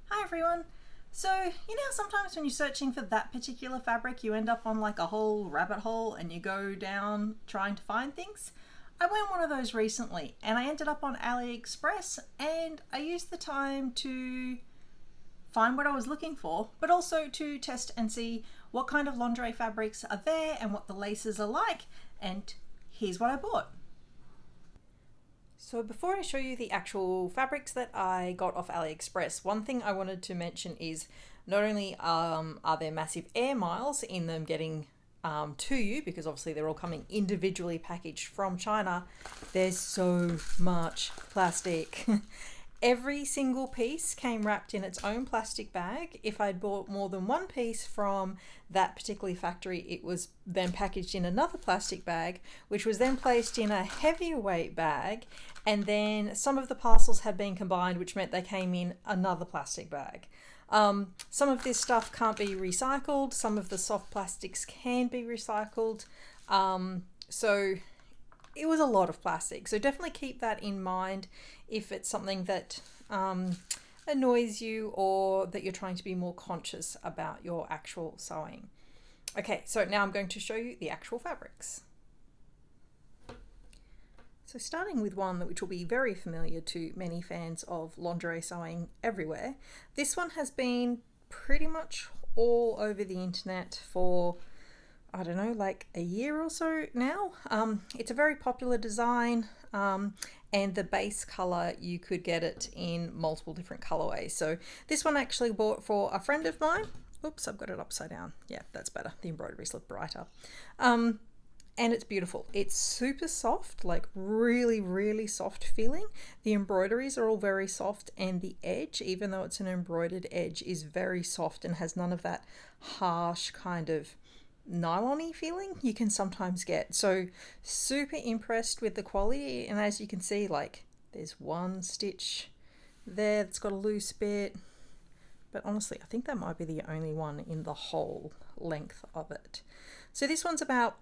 Hi everyone! So, you know, sometimes when you're searching for that particular fabric, you end up on like a whole rabbit hole and you go down trying to find things? I went one of those recently and I ended up on AliExpress and I used the time to find what I was looking for, but also to test and see what kind of lingerie fabrics are there and what the laces are like. And here's what I bought. So before I show you the actual fabrics that I got off AliExpress, one thing I wanted to mention is not only are there massive air miles in them getting to you, because obviously they're all coming individually packaged from China, there's so much plastic. Every single piece came wrapped in its own plastic bag. If I'd bought more than one piece from that particular factory, it was then packaged in another plastic bag, which was then placed in a heavier weight bag, and then some of the parcels had been combined, which meant they came in another plastic bag. Some of this stuff can't be recycled, some of the soft plastics can be recycled, so it was a lot of plastic. So definitely keep that in mind if it's something that annoys you or that you're trying to be more conscious about your actual sewing. Okay, so now I'm going to show you the actual fabrics. So starting with one which will be very familiar to many fans of lingerie sewing everywhere. This one has been pretty much all over the internet for, I don't know, like a year or so now. It's a very popular design, and the base color, you could get it in multiple different colorways. So this one I actually bought for a friend of mine. Oops, I've got it upside down. Yeah, that's better. The embroideries look brighter. And it's beautiful. It's super soft, like really, really soft feeling. The embroideries are all very soft, and the edge, even though it's an embroidered edge, is very soft and has none of that harsh kind of nylon-y feeling you can sometimes get. So super impressed with the quality, and as you can see, like there's one stitch there that's got a loose bit, but honestly I think that might be the only one in the whole length of it. So this one's about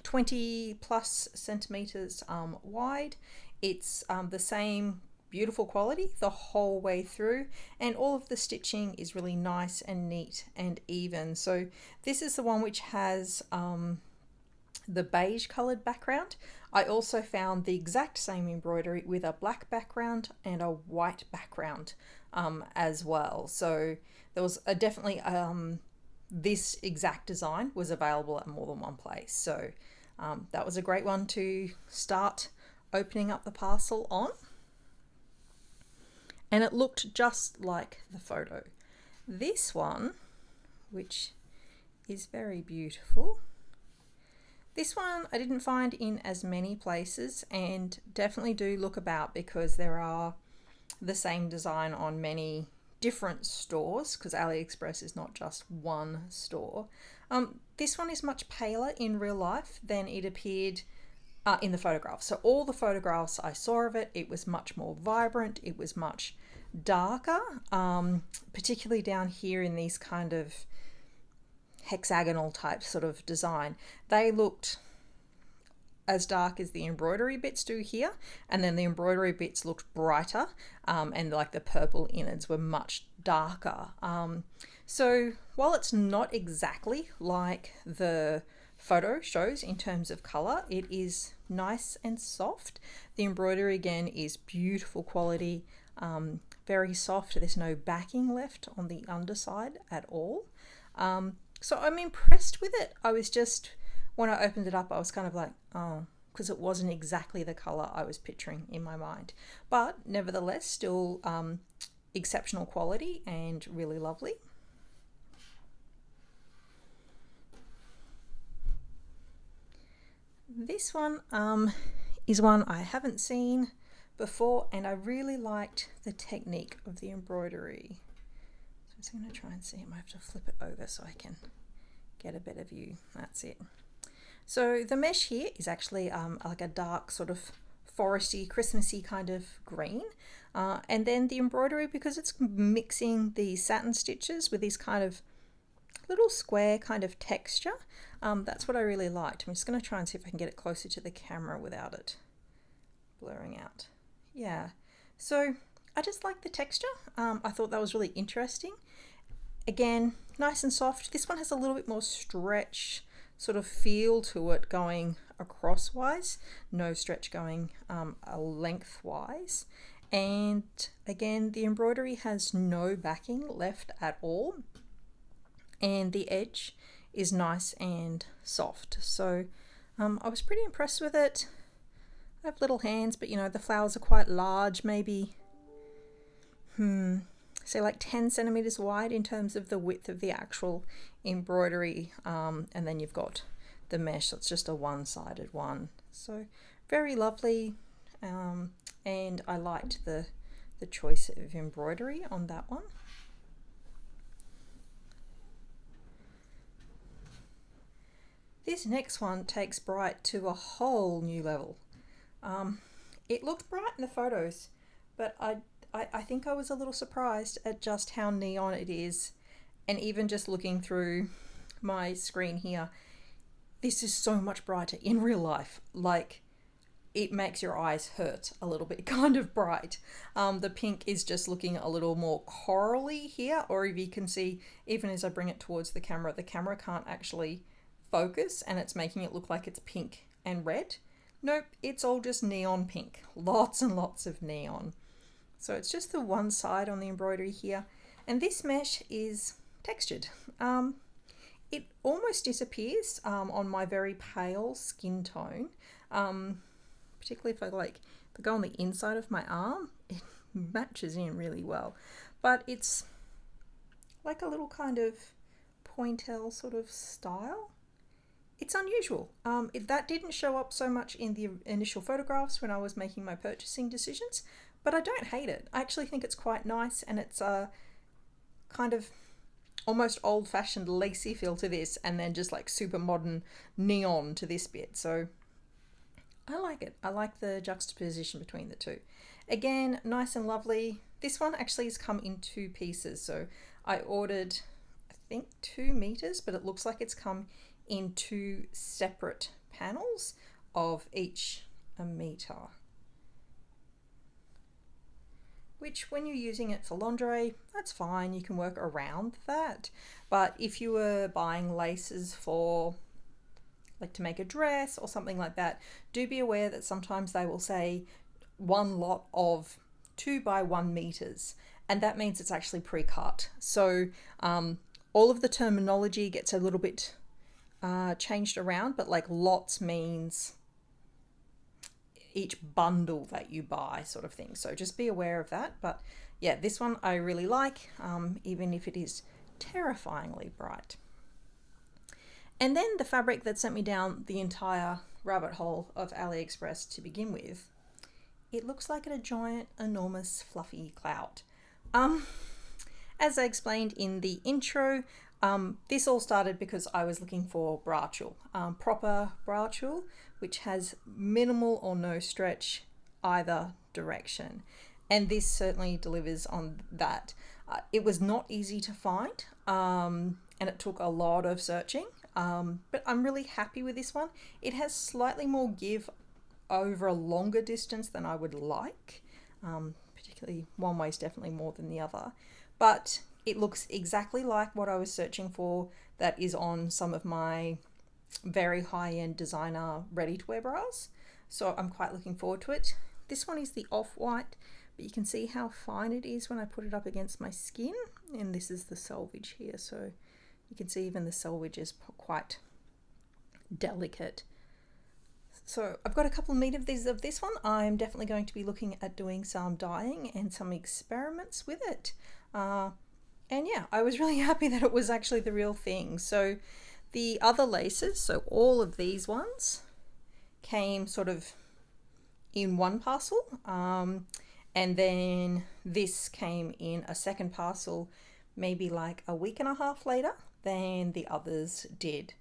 20 plus centimeters wide. It's the same beautiful quality the whole way through, and all of the stitching is really nice and neat and even. So this is the one which has the beige colored background. I also found the exact same embroidery with a black background and a white background as well. So there was definitely this exact design was available at more than one place. So that was a great one to start opening up the parcel on. And it looked just like the photo. This one, which is very beautiful, this one I didn't find in as many places, and definitely do look about because there are the same design on many different stores, because AliExpress is not just one store. This one is much paler in real life than it appeared in the photograph. So all the photographs I saw of it, it was much more vibrant, it was much darker, particularly down here in these kind of hexagonal type sort of design. They looked as dark as the embroidery bits do here, and then the embroidery bits looked brighter, and like the purple innards were much darker. So while it's not exactly like the photo shows in terms of color, it is nice and soft. The embroidery again is beautiful quality, very soft. There's no backing left on the underside at all. So I'm impressed with it. I was just, when I opened it up, I was kind of like, oh, because it wasn't exactly the color I was picturing in my mind. But nevertheless, still exceptional quality and really lovely. This one is one I haven't seen before, and I really liked the technique of the embroidery. So I'm just going to try and see. I might have to flip it over so I can get a better view. That's it. So the mesh here is actually like a dark sort of foresty, Christmassy kind of green. And then the embroidery, because it's mixing the satin stitches with these kind of little square kind of texture, that's what I really liked. I'm just going to try and see if I can get it closer to the camera without it blurring out. Yeah, so I just like the texture. I thought that was really interesting. Again, nice and soft. This one has a little bit more stretch sort of feel to it going acrosswise, no stretch going lengthwise. And again, the embroidery has no backing left at all, and the edge is nice and soft. So I was pretty impressed with it. I have little hands, but you know, the flowers are quite large, maybe say like 10 centimeters wide in terms of the width of the actual embroidery, and then you've got the mesh, so it's just a one-sided one. So very lovely, and I liked the choice of embroidery on that one. This next one takes Bright to a whole new level. It looked bright in the photos, but I think I was a little surprised at just how neon it is. And even just looking through my screen here, this is so much brighter in real life. Like, it makes your eyes hurt a little bit, kind of bright. The pink is just looking a little more corally here, or if you can see, even as I bring it towards the camera can't actually focus, and it's making it look like it's pink and red. Nope, it's all just neon pink. Lots and lots of neon. So it's just the one side on the embroidery here. And this mesh is textured. It almost disappears on my very pale skin tone. Particularly if I go on the inside of my arm, it matches in really well. But it's like a little kind of pointelle sort of style. It's unusual. That didn't show up so much in the initial photographs when I was making my purchasing decisions, but I don't hate it. I actually think it's quite nice, and it's a kind of almost old-fashioned lacy feel to this, and then just like super modern neon to this bit. So I like it. I like the juxtaposition between the two. Again, nice and lovely. This one actually has come in 2 pieces. So I ordered, I think 2 meters, but it looks like it's come in 2 separate panels of each a meter. Which, when you're using it for lingerie, that's fine, you can work around that. But if you were buying laces for, like, to make a dress or something like that, do be aware that sometimes they will say 1 lot of 2 by 1 meters, and that means it's actually pre-cut. So all of the terminology gets a little bit changed around, but like lots means each bundle that you buy, sort of thing. So just be aware of that. But yeah, this one I really like, even if it is terrifyingly bright. And then the fabric that sent me down the entire rabbit hole of AliExpress to begin with, it looks like a giant, enormous, fluffy cloud. As I explained in the intro, this all started because I was looking for bra tulle, proper bra tulle, which has minimal or no stretch either direction. And this certainly delivers on that. It was not easy to find, and it took a lot of searching, but I'm really happy with this one. It has slightly more give over a longer distance than I would like, particularly one way is definitely more than the other, but it looks exactly like what I was searching for that is on some of my very high-end designer ready-to-wear bras. So I'm quite looking forward to it. This one is the off-white, but you can see how fine it is when I put it up against my skin. And this is the selvage here, so you can see even the selvage is quite delicate. So I've got a couple of meters of this one. I'm definitely going to be looking at doing some dyeing and some experiments with it. And yeah, I was really happy that it was actually the real thing. So the other laces, so all of these ones, came sort of in one parcel, and then this came in a second parcel maybe like a week and a half later than the others did,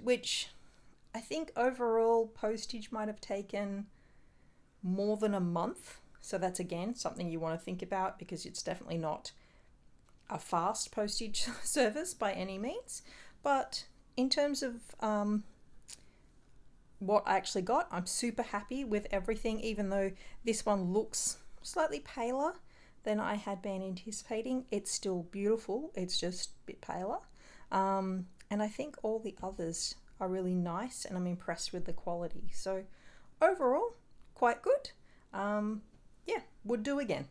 which I think overall postage might have taken more than a month. So that's again something you want to think about, because it's definitely not a fast postage service by any means. But in terms of what I actually got, I'm super happy with everything, even though this one looks slightly paler than I had been anticipating. It's still beautiful, it's just a bit paler. And I think all the others are really nice and I'm impressed with the quality. So overall, quite good. Yeah, would do again.